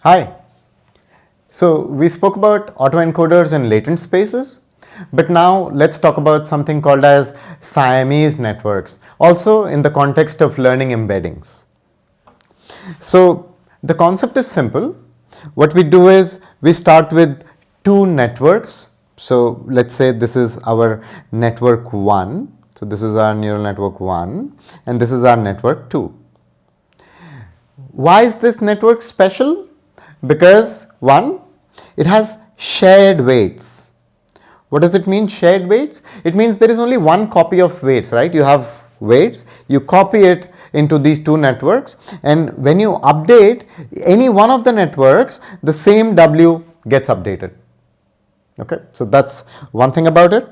Hi. So we spoke about autoencoders and latent spaces, but now let's talk about something called as Siamese networks, also in the context of learning embeddings. So the concept is simple. What we do is we start with two networks. So let's say this is our network 1. So this is our neural network 1 and this is our network 2. Why is this network special? Because 1, it has shared weights. What does it mean, shared weights? It means there is only one copy of weights, right? You have weights, you copy it into these two networks, and when you update any one of the networks, the same W gets updated. Okay, so that's one thing about it.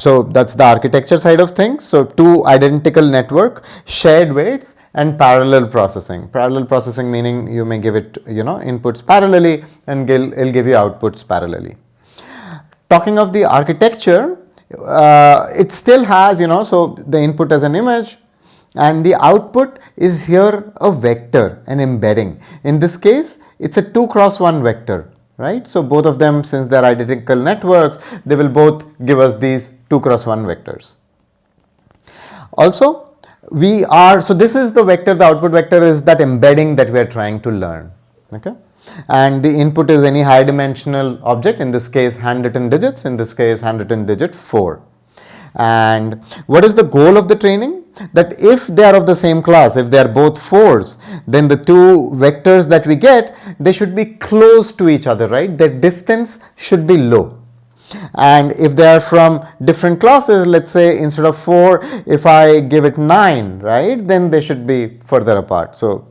So that's the architecture side of things. So two identical network, shared weights, and parallel processing. Parallel processing meaning you may give it inputs parallelly and it'll give you outputs parallelly. Talking of the architecture, it still has so the input as an image and the output is here a vector, an embedding. In this case it's a 2x1 vector. Right, so both of them, since they are identical networks, they will both give us these 2x1 vectors. Also, so this is the vector, the output vector is that embedding that we are trying to learn. Okay, and the input is any high dimensional object, in this case handwritten digits, in this case handwritten digit 4. And what is the goal of the training? That if they are of the same class, if they are both 4s, then the two vectors that we get, they should be close to each other, right? Their distance should be low. And if they are from different classes, let's say instead of 4, if I give it 9, right, then they should be further apart. So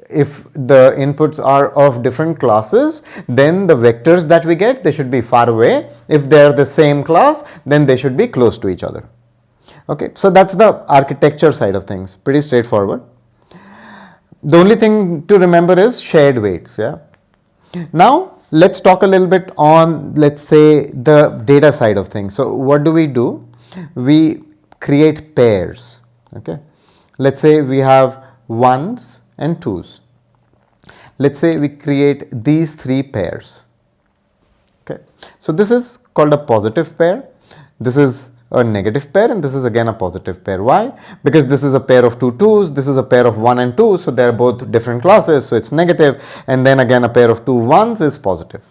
if the inputs are of different classes, then the vectors that we get, they should be far away. If they are the same class, then they should be close to each other. Okay, so that's the architecture side of things, pretty straightforward. The only thing to remember is shared weights. Yeah. Now let's talk a little bit on, let's say, the data side of things. So what do? We create pairs. Okay, let's say we have 1s and 2s. Let's say we create these 3 pairs. Okay, so this is called a positive pair, this is a negative pair, and this is again a positive pair. Why? Because this is a pair of 2 2s, this is a pair of 1 and 2, so they are both different classes, so it's negative, and then again a pair of 2 1s is positive.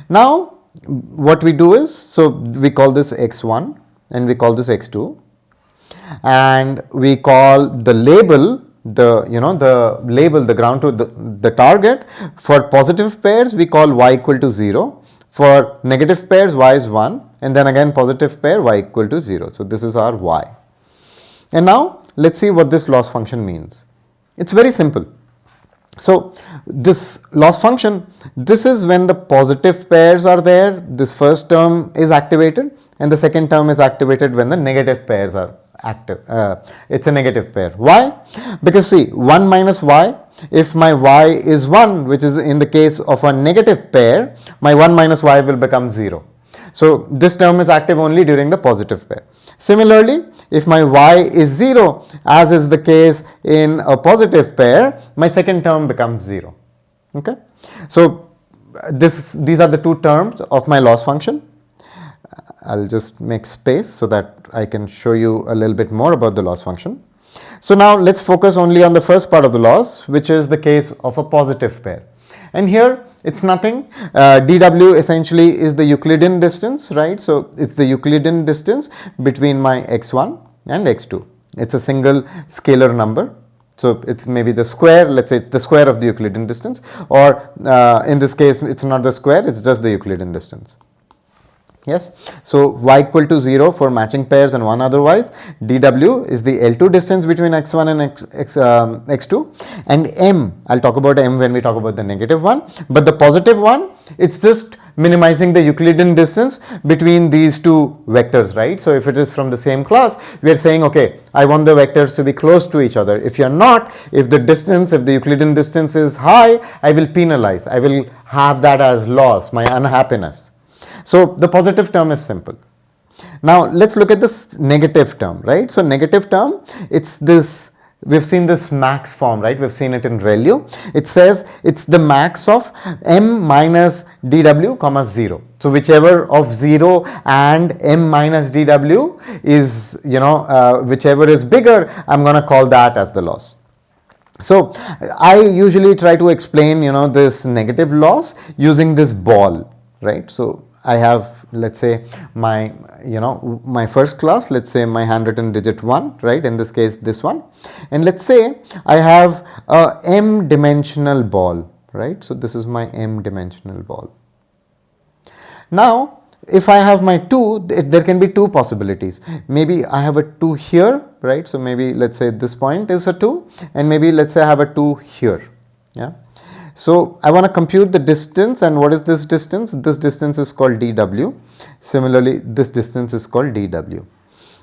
Now what we do is, so we call this x1 and we call this x2, and we call the label, the ground truth, the target. For positive pairs we call y equal to 0, for negative pairs y is 1, and then again positive pair y equal to 0. So this is our y. And now let's see what this loss function means. It's very simple. So this loss function, this is when the positive pairs are there, this first term is activated, and the second term is activated when the negative pairs are active. It's a negative pair. Why? Because see, 1 minus y, if my y is 1, which is in the case of a negative pair, my 1 minus y will become 0. So this term is active only during the positive pair. Similarly, if my y is 0, as is the case in a positive pair, my second term becomes 0. Okay, so these are the two terms of my loss function. I'll just make space so that I can show you a little bit more about the loss function. So now let's focus only on the first part of the loss, which is the case of a positive pair. And here it's nothing. dw essentially is the Euclidean distance, right? So it's the Euclidean distance between my x1 and x2. It's a single scalar number. So it's maybe the square, let's say it's the square of the Euclidean distance, or in this case it's not the square, it's just the Euclidean distance. Yes, so y equal to 0 for matching pairs and 1 otherwise. dw is the L2 distance between x1 and x2, and m, I'll talk about m when we talk about the negative one, but the positive one, it's just minimizing the Euclidean distance between these two vectors, right? So if it is from the same class, we are saying, okay, I want the vectors to be close to each other. If you're not, if the Euclidean distance is high, I will penalize, I will have that as loss, my unhappiness. So the positive term is simple. Now let's look at this negative term, right? So negative term, it's this we've seen this max form, right? We've seen it in ReLU. It says it's the max of m minus dw comma 0. So whichever of 0 and m minus dw is, whichever is bigger, I'm going to call that as the loss. So I usually try to explain, this negative loss using this ball, right? So I have, let's say, my, my first class, let's say my handwritten digit 1, right? In this case, this one. And let's say I have a m dimensional ball, right? So this is my m dimensional ball. Now, if I have my 2, there can be 2 possibilities. Maybe I have a 2 here, right? So maybe let's say this point is a 2, and maybe let's say I have a 2 here. Yeah. So I want to compute the distance, and what is this distance? This distance is called dw. Similarly, this distance is called dw.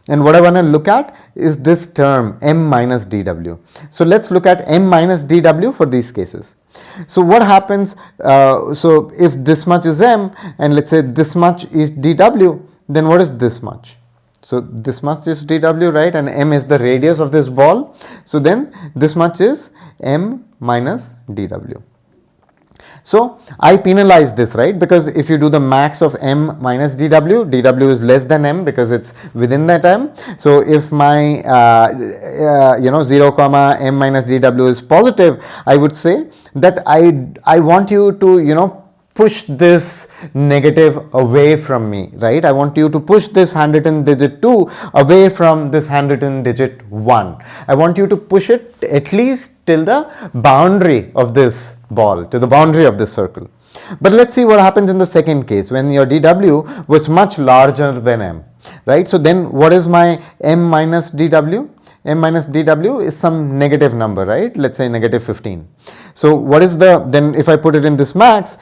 And what I want to look at is this term m minus dw. So let's look at m minus dw for these cases. So what happens, so if this much is m and let's say this much is dw, then what is this much? So this much is dw, right? And m is the radius of this ball. So then this much is m minus dw. So I penalize this, right? Because if you do the max of m minus dw, dw is less than m because it's within that m. So if my 0 comma m minus dw is positive, I would say that I want you to push this negative away from me, right? I want you to push this handwritten digit 2 away from this handwritten digit 1. I want you to push it at least till the boundary of this ball, to the boundary of this circle. But let's see what happens in the second case when your dw was much larger than m, right? So then what is my m minus dw? M minus dw is some negative number, right? Let's say negative 15. So what is then if I put it in this max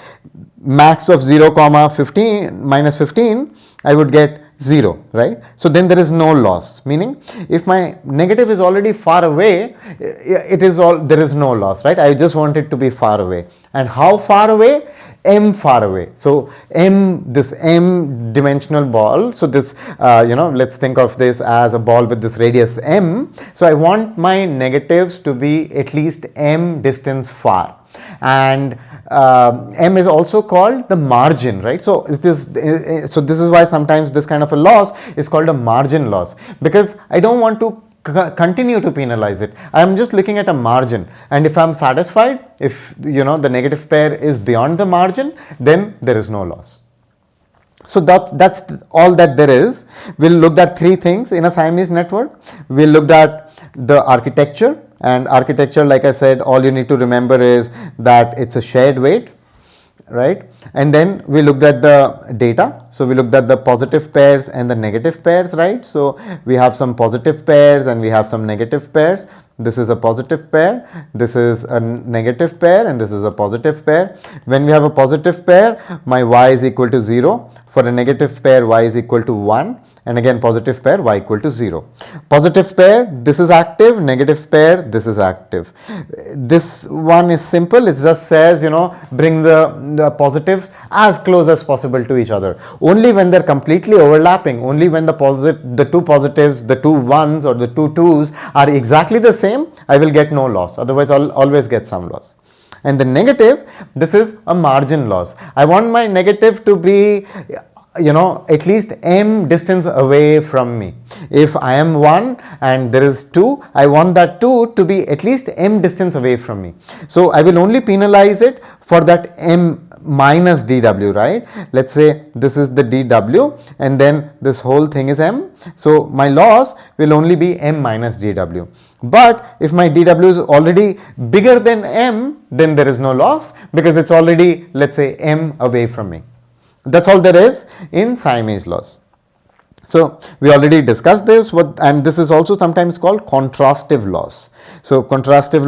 of 0 comma 15 minus 15, I would get 0, right? So then there is no loss, meaning if my negative is already far away, there is no loss, right? I just want it to be far away. And how far away? M far away. So this m dimensional ball, so this let's think of this as a ball with this radius m. So I want my negatives to be at least m distance far, and m is also called the margin, right? So this is why sometimes this kind of a loss is called a margin loss, because I don't want to continue to penalize it. I am just looking at a margin, and if I am satisfied, if the negative pair is beyond the margin, then there is no loss. So that's all that there is. We'll look at 3 things in a Siamese network. We looked at the architecture, and architecture, like I said, all you need to remember is that it's a shared weight, right? And then we looked at the data. So we looked at the positive pairs and the negative pairs, right? So we have some positive pairs and we have some negative pairs. This is a positive pair, this is a negative pair, and this is a positive pair. When we have a positive pair, my y is equal to 0. For a negative pair, y is equal to 1. And again, positive pair, y equal to 0. Positive pair, this is active. Negative pair, this is active. This one is simple. It just says, bring the positives as close as possible to each other. Only when they're completely overlapping, only when the two positives, the two ones or the two twos are exactly the same, I will get no loss. Otherwise, I'll always get some loss. And the negative, this is a margin loss. I want my negative to be at least m distance away from me. If I am 1 and there is 2, I want that 2 to be at least m distance away from me. So I will only penalize it for that m minus dw, right? Let's say this is the dw and then this whole thing is m. So my loss will only be m minus dw. But if my dw is already bigger than m, then there is no loss because it's already, let's say, m away from me. That's all there is in Siamese loss. So we already discussed this, and this is also sometimes called contrastive loss. So contrastive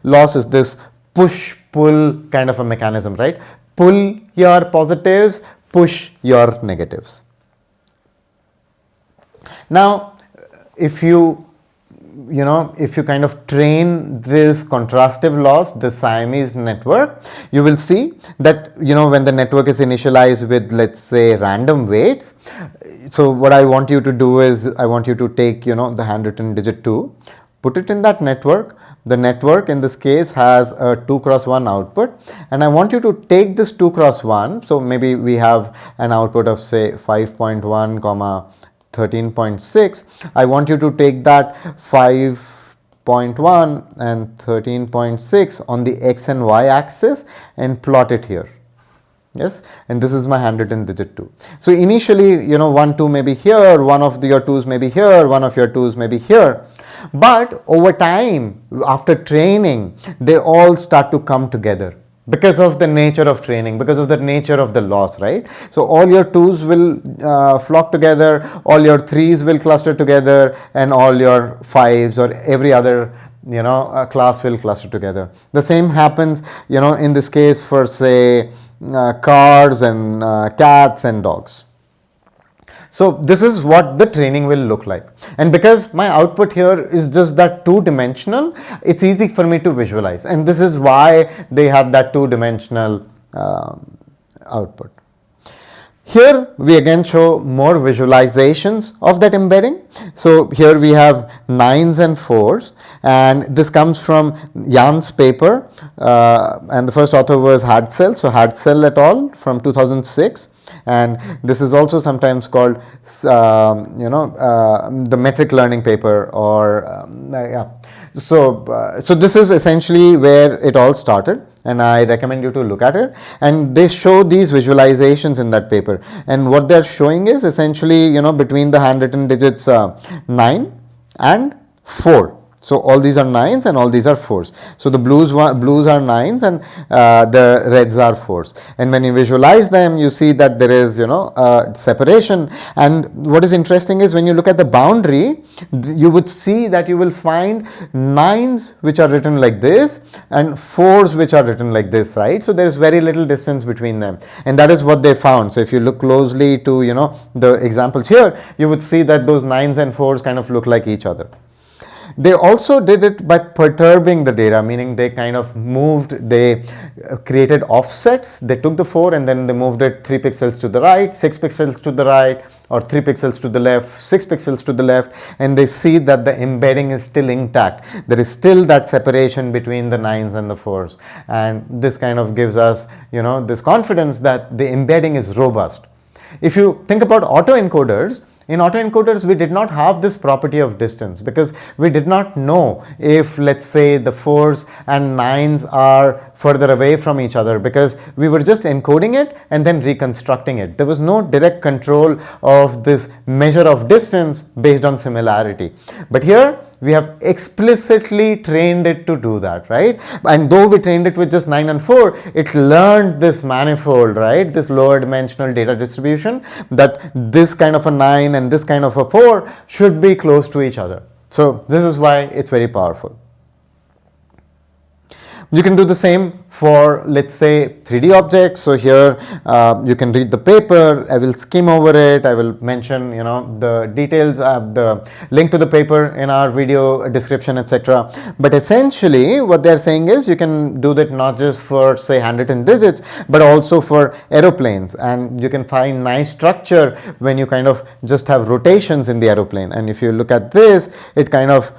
loss is this push-pull kind of a mechanism, right? Pull your positives, push your negatives. Now, if you kind of train this contrastive loss, the Siamese network, you will see that, when the network is initialized with, let's say, random weights. So what I want you to do is, I want you to take, the handwritten digit 2, put it in that network. The network in this case has a 2x1 output, and I want you to take this 2x1. So maybe we have an output of say 5.1 comma 13.6. I want you to take that 5.1 and 13.6 on the x and y axis and plot it here. Yes, and this is my handwritten digit 2. So initially, 1, 2 may be here, one of your 2's may be here, one of your 2's may be here. But over time, after training, they all start to come together because of the nature of training, because of the nature of the loss, right? So all your 2's will flock together, all your 3's will cluster together, and all your 5's or every other class will cluster together. The same happens, in this case for say cars and cats and dogs. So this is what the training will look like. And because my output here is just that two-dimensional, it's easy for me to visualize. And this is why they have that two-dimensional output. Here we again show more visualizations of that embedding. So here we have 9s and 4s, and this comes from Jan's paper, and the first author was Hartzell, so Hartzell et al. From 2006. And this is also sometimes called the metric learning paper, or so this is essentially where it all started, and I recommend you to look at it. And they show these visualizations in that paper, and what they're showing is essentially between the handwritten digits 9 and 4. So all these are 9s and all these are 4s. So the blues are 9s and the reds are 4s. And when you visualize them, you see that there is separation. And what is interesting is when you look at the boundary, you would see that you will find 9s which are written like this and 4s which are written like this, right? So there is very little distance between them, and that is what they found. So if you look closely to the examples here, you would see that those 9s and 4s kind of look like each other. They also did it by perturbing the data, meaning they kind of they created offsets. They took the 4 and then they moved it 3 pixels to the right, 6 pixels to the right, or 3 pixels to the left, 6 pixels to the left, and they see that the embedding is still intact. There is still that separation between the 9s and the 4s, and this kind of gives us this confidence that the embedding is robust. If you think about autoencoders, in autoencoders, we did not have this property of distance because we did not know if, let's say, the 4s and 9s are further away from each other, because we were just encoding it and then reconstructing it. There was no direct control of this measure of distance based on similarity. But here, we have explicitly trained it to do that, right? And though we trained it with just 9 and 4, it learned this manifold, right? This lower dimensional data distribution, that this kind of a 9 and this kind of a 4 should be close to each other. So this is why it's very powerful. You can do the same for, let's say, 3D objects. So here you can read the paper. I will skim over it. I will mention the details, the link to the paper in our video description, etc. But essentially what they're saying is you can do that not just for, say, handwritten digits, but also for aeroplanes. And you can find nice structure when you kind of just have rotations in the aeroplane. And if you look at this, it kind of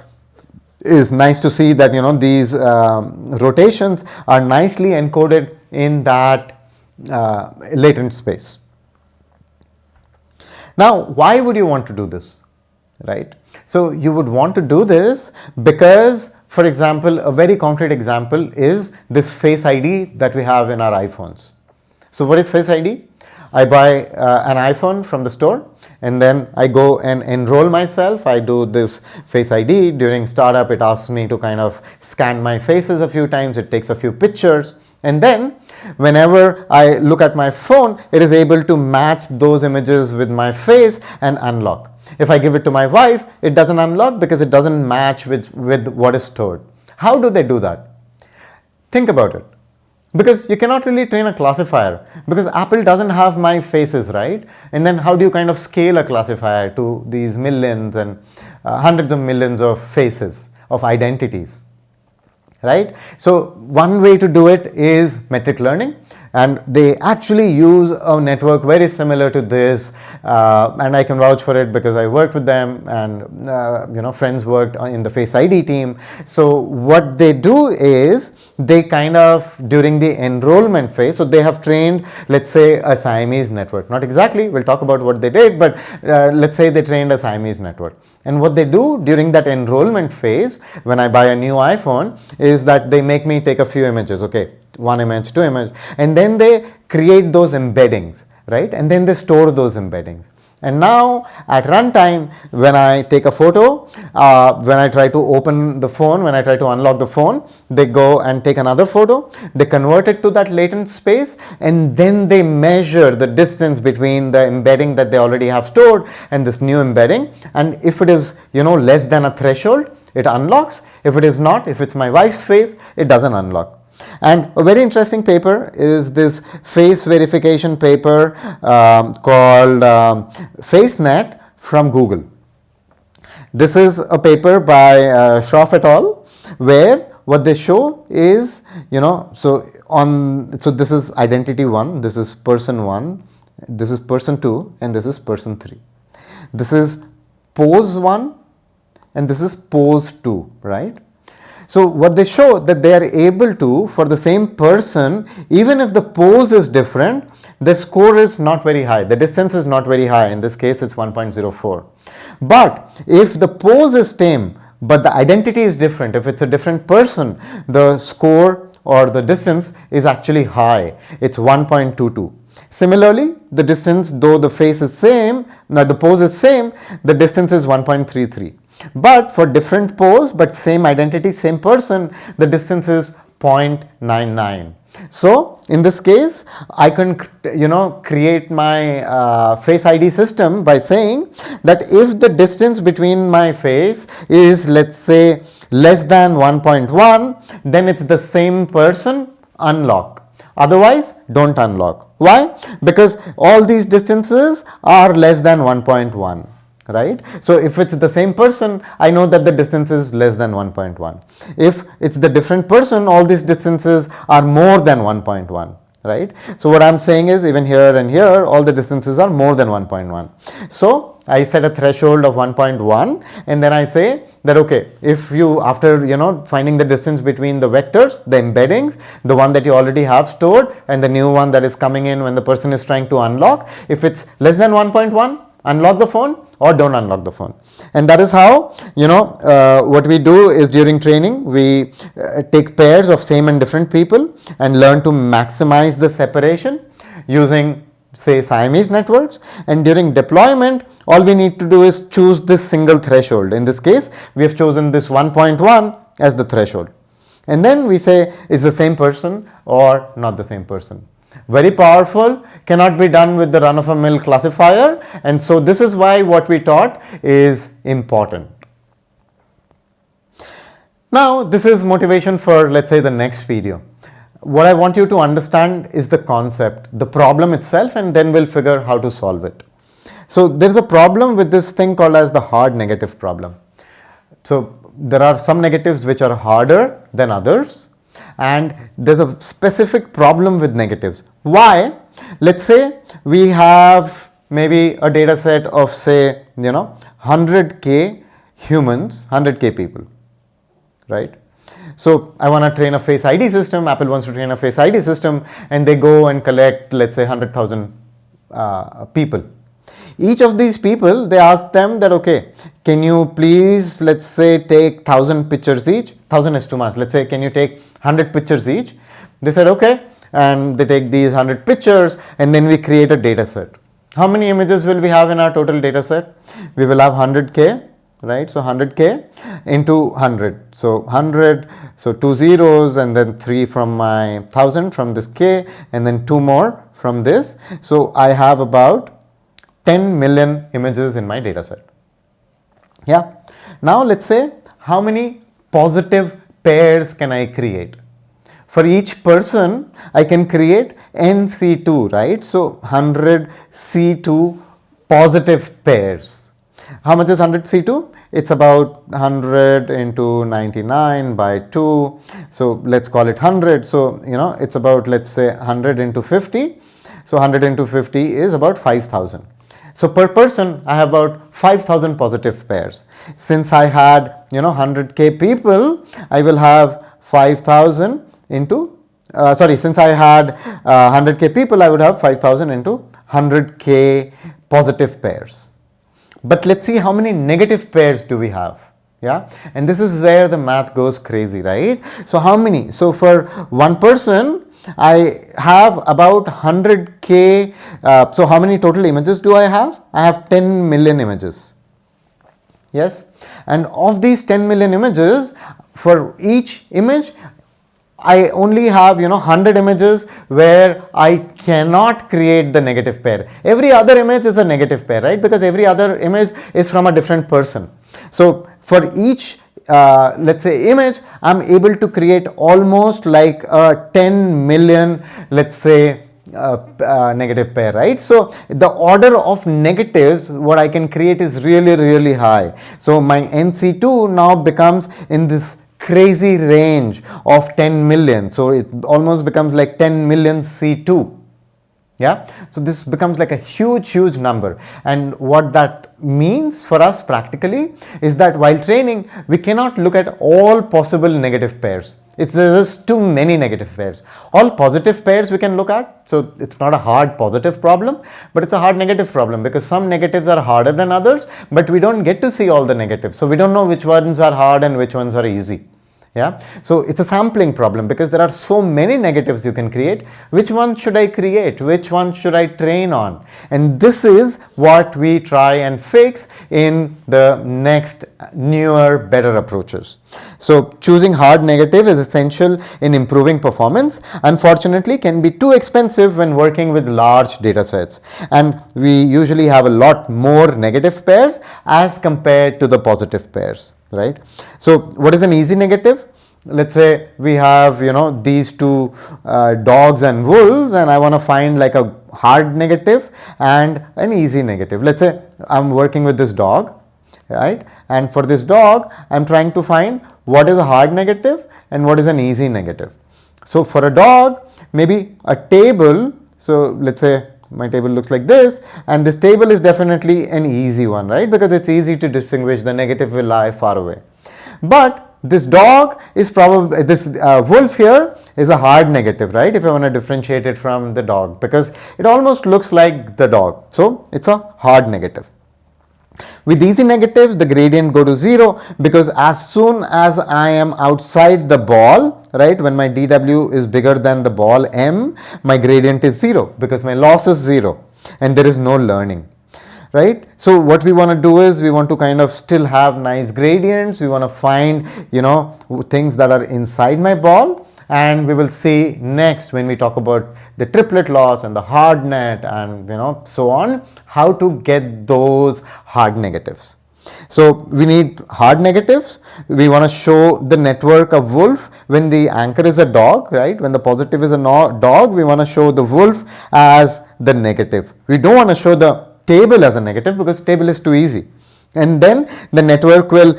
is nice to see that these rotations are nicely encoded in that latent space. Now, why would you want to do this, right? So you would want to do this because, for example, a very concrete example is this Face ID that we have in our iPhones. So what is Face ID? I buy an iPhone from the store, and then I go and enroll myself. I do this Face ID. During startup, it asks me to kind of scan my faces a few times. It takes a few pictures. And then whenever I look at my phone, it is able to match those images with my face and unlock. If I give it to my wife, it doesn't unlock because it doesn't match with what is stored. How do they do that? Think about it. Because you cannot really train a classifier, because Apple doesn't have my faces, right? And then how do you kind of scale a classifier to these millions and hundreds of millions of faces, of identities, right? So one way to do it is metric learning. And they actually use a network very similar to this, and I can vouch for it because I worked with them, and friends worked in the FaceID team. So what they do is they kind of, during the enrollment phase, so they have trained, let's say, a Siamese network. Not exactly, we'll talk about what they did, but let's say they trained a Siamese network. And what they do during that enrollment phase, when I buy a new iPhone, is that they make me take a few images, okay, 1 image, 2 image, and then they create those embeddings, right? And then they store those embeddings. And now at runtime, when I take a photo, when I try to open the phone, when I try to unlock the phone, they go and take another photo, they convert it to that latent space, and then they measure the distance between the embedding that they already have stored and this new embedding. And if it is, less than a threshold, it unlocks. If it is not, if it's my wife's face, it doesn't unlock. And a very interesting paper is this face verification paper called FaceNet from Google. This is a paper by Schroff et al., where what they show is, so this is identity 1, this is person 1, this is person 2, and this is person 3. This is pose 1, and this is pose 2, right? So what they show that they are able to, for the same person, even if the pose is different, the score is not very high. The distance is not very high. In this case, it's 1.04. But if the pose is same, but the identity is different, if it's a different person, the score or the distance is actually high. It's 1.22. Similarly, the distance, though the face is same, now the pose is same, the distance is 1.33. But for different pose, but same identity, same person, the distance is 0.99. So in this case, I can, create my Face ID system by saying that if the distance between my face is, let's say, less than 1.1, then it's the same person, unlock. Otherwise, don't unlock. Why? Because all these distances are less than 1.1. Right? So if it's the same person, I know that the distance is less than 1.1. If it's the different person, all these distances are more than 1.1. Right? So what I'm saying is, even here and here, all the distances are more than 1.1. So I set a threshold of 1.1, and then I say that, okay, if you, after finding the distance between the vectors, the embeddings, the one that you already have stored and the new one that is coming in when the person is trying to unlock, if it's less than 1.1, unlock the phone, or don't unlock the phone. And that is how, what we do is, during training, we take pairs of same and different people and learn to maximize the separation using, say, Siamese networks. And during deployment, all we need to do is choose this single threshold. In this case, we have chosen this 1.1 as the threshold. And then we say, is the same person or not the same person? Very powerful, cannot be done with the run-of-the-mill classifier, and so this is why what we taught is important. Now, this is motivation for, let's say, the next video. What I want you to understand is the concept, the problem itself, and then we'll figure how to solve it. So there's a problem with this thing called as the hard negative problem. So there are some negatives which are harder than others, and there's a specific problem with negatives. Why? Let's say we have maybe a data set of, say, 100k humans, 100k people, right? So I want to train a Face ID system, Apple wants to train a Face ID system, and they go and collect, let's say, 100,000 people. Each of these people, they ask them that, okay, can you please, let's say, take 1,000 pictures each? 1,000 is too much. Let's say, can you take 100 pictures each? They said, okay. And they take these 100 pictures, and then we create a data set. How many images will we have in our total data set? We will have 100k, right? So 100k into 100. So 100, so 2 zeros, and then 3 from my 1,000 from this k, and then 2 more from this. So I have about 10 million images in my data set. Yeah. Now let's say, how many positive pairs can I create? For each person, I can create NC2, right? So 100 C2 positive pairs. How much is 100 C2? it's about 100 into 99 by 2. So let's call it 100. So, it's about, let's say, 100 into 50. So 100 into 50 is about 5,000. So per person, I have about 5,000 positive pairs. Since I had, 100k people, I will have 5,000 into, since I had 100k people, I would have 5,000 into 100k positive pairs. But let's see how many negative pairs do we have. Yeah, and this is where the math goes crazy, right? So how many? So for one person, I have about 100k. So how many total images do I have? I have 10 million images. Yes, and of these 10 million images, for each image, I only have 100 images where I cannot create the negative pair. Every other image is a negative pair, right? Because every other image is from a different person. So for each let's say image, I'm able to create almost like a 10 million, let's say, negative pair, right? So the order of negatives what I can create is really high. So my NC2 now becomes in this crazy range of 10 million. So it almost becomes like 10 million C2. Yeah, so this becomes like a huge number. And what that means for us practically is that while training, we cannot look at all possible negative pairs. It's just too many negative pairs. All positive pairs we can look at. So it's not a hard positive problem, but it's a hard negative problem, because some negatives are harder than others, but we don't get to see all the negatives. So we don't know which ones are hard and which ones are easy. Yeah, so it's a sampling problem, because there are so many negatives you can create. Which one should I create? Which one should I train on? And this is what we try and fix in the next newer, better approaches. So choosing hard negative is essential in improving performance. Unfortunately, can be too expensive when working with large data sets. And we usually have a lot more negative pairs as compared to the positive pairs. Right? So what is an easy negative? Let's say we have these two dogs and wolves, and I want to find like a hard negative and an easy negative. Let's say I'm working with this dog, right? And for this dog, I'm trying to find what is a hard negative and what is an easy negative. So for a dog, maybe a table. So let's say my table looks like this, and this table is definitely an easy one, right? Because it's easy to distinguish, the negative will lie far away. But this dog is probably, this wolf here is a hard negative, right? If I want to differentiate it from the dog, because it almost looks like the dog. So it's a hard negative. With easy negatives, the gradient go to 0, because as soon as I am outside the ball, right, when my dW is bigger than the ball m, my gradient is 0, because my loss is 0 and there is no learning. Right? So what we want to do is we want to kind of still have nice gradients. We want to find things that are inside my ball, and we will see next when we talk about the triplet loss and the hard net and so on, how to get those hard negatives. So we need hard negatives. We want to show the network of wolf when the anchor is a dog, right? When the positive is a dog, we want to show the wolf as the negative. We don't want to show the table as a negative, because table is too easy. And then the network will,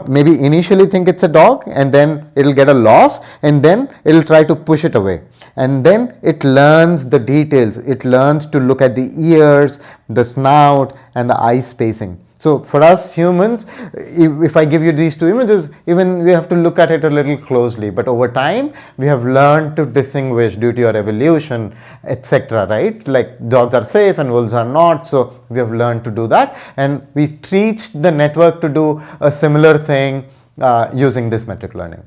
maybe initially think it's a dog, and then it'll get a loss, and then it'll try to push it away. And then it learns the details. It learns to look at the ears, the snout, and the eye spacing. So for us humans, if I give you these two images, even we have to look at it a little closely. But over time, we have learned to distinguish due to our evolution, etc. Right? Like dogs are safe and wolves are not. So we have learned to do that. And we teach the network to do a similar thing using this metric learning.